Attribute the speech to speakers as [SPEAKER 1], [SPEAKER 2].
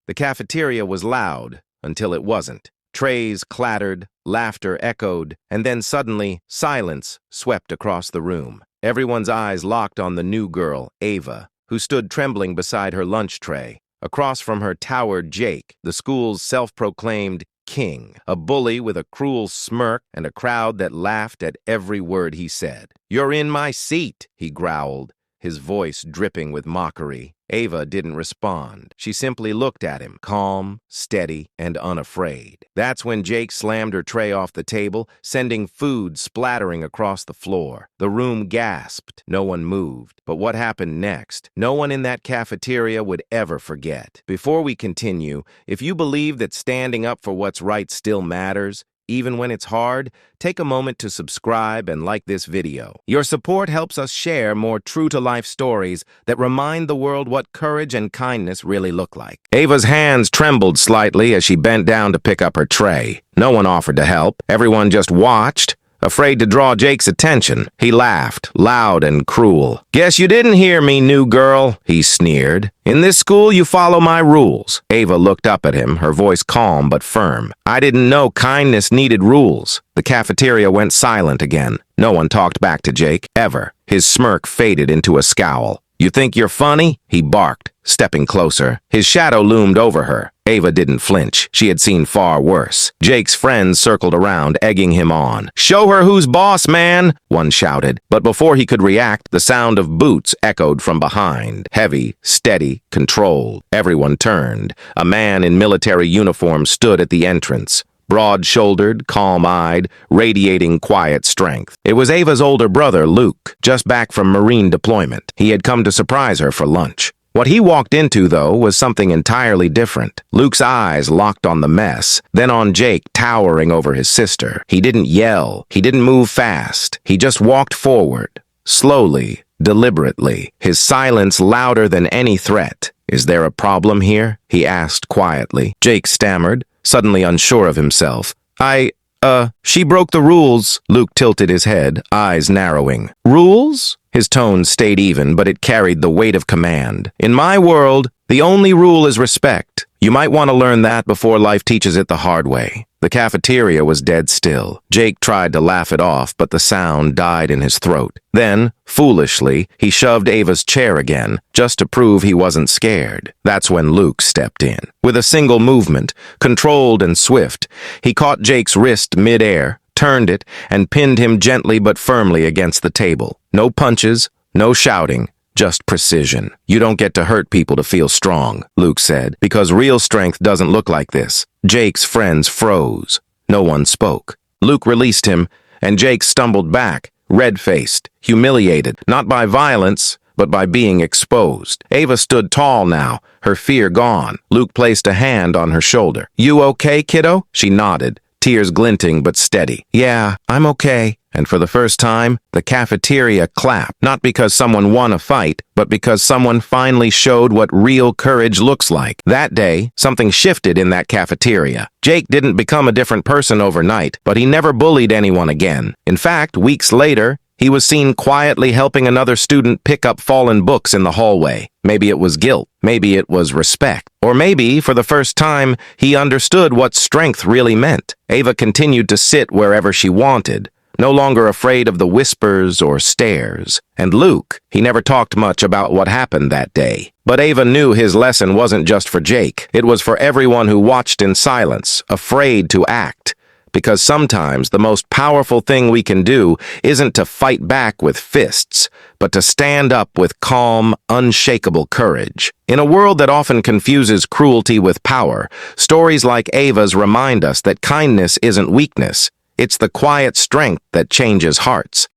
[SPEAKER 1] The cafeteria was loud until it wasn't. Trays clattered, laughter echoed, and then suddenly silence swept across the room. Everyone's eyes locked on the new girl, Ava, who stood trembling beside her lunch tray. Across from her towered Jake, the school's self-proclaimed king, a bully with a cruel smirk and a crowd that laughed at every word he said. "You're in my seat," he growled, his voice dripping with mockery. Ava didn't respond. She simply looked at him, calm, steady, and unafraid. That's when Jake slammed her tray off the table, sending food splattering across the floor. The room gasped. No one moved. But what happened next, no one in that cafeteria would ever forget. Before we continue, if you believe that standing up for what's right still matters, even when it's hard, take a moment to subscribe and like this video. Your support helps us share more true-to-life stories that remind the world what courage and kindness really look like. Ava's hands trembled slightly as she bent down to pick up her tray. No one offered to help. Everyone just watched, afraid to draw Jake's attention. He laughed, loud and cruel. "Guess you didn't hear me, new girl," he sneered. "In this school, you follow my rules." Ava looked up at him, her voice calm but firm. "I didn't know kindness needed rules." The cafeteria went silent again. No one talked back to Jake, ever. His smirk faded into a scowl. "You think you're funny?" he barked, stepping closer. His shadow loomed over her. Ava didn't flinch. She had seen far worse. Jake's friends circled around, egging him on. "Show her who's boss, man!" one shouted. But before he could react, the sound of boots echoed from behind. Heavy, steady, controlled. Everyone turned. A man in military uniform stood at the entrance. Broad-shouldered, calm-eyed, radiating quiet strength. It was Ava's older brother, Luke, just back from Marine deployment. He had come to surprise her for lunch. What he walked into, though, was something entirely different. Luke's eyes locked on the mess, then on Jake towering over his sister. He didn't yell. He didn't move fast. He just walked forward, slowly, deliberately, his silence louder than any threat. "Is there a problem here?" he asked quietly. Jake stammered, suddenly unsure of himself. She broke the rules." Luke tilted his head, eyes narrowing. "Rules?" His tone stayed even, but it carried the weight of command. "In my world, the only rule is respect. You might want to learn that before life teaches it the hard way." The cafeteria was dead still. Jake tried to laugh it off, but the sound died in his throat. Then, foolishly, he shoved Ava's chair again, just to prove he wasn't scared. That's when Luke stepped in. With a single movement, controlled and swift, he caught Jake's wrist mid-air, turned it, and pinned him gently but firmly against the table. No punches, no shouting, just precision. "You don't get to hurt people to feel strong," Luke said, "because real strength doesn't look like this." Jake's friends froze. No one spoke. Luke released him, and Jake stumbled back, red-faced, humiliated, not by violence, but by being exposed. Ava stood tall now, her fear gone. Luke placed a hand on her shoulder. "You okay, kiddo?" She nodded, tears glinting but steady. "Yeah, I'm okay." And for the first time, the cafeteria clapped, not because someone won a fight, but because someone finally showed what real courage looks like. That day, something shifted in that cafeteria. Jake didn't become a different person overnight, but he never bullied anyone again. In fact, weeks later, he was seen quietly helping another student pick up fallen books in the hallway. Maybe it was guilt, maybe it was respect, or maybe, for the first time, he understood what strength really meant. Ava continued to sit wherever she wanted, no longer afraid of the whispers or stares. And Luke, he never talked much about what happened that day. But Ava knew his lesson wasn't just for Jake. It was for everyone who watched in silence, afraid to act. Because sometimes the most powerful thing we can do isn't to fight back with fists, but to stand up with calm, unshakable courage. In a world that often confuses cruelty with power, stories like Ava's remind us that kindness isn't weakness. It's the quiet strength that changes hearts.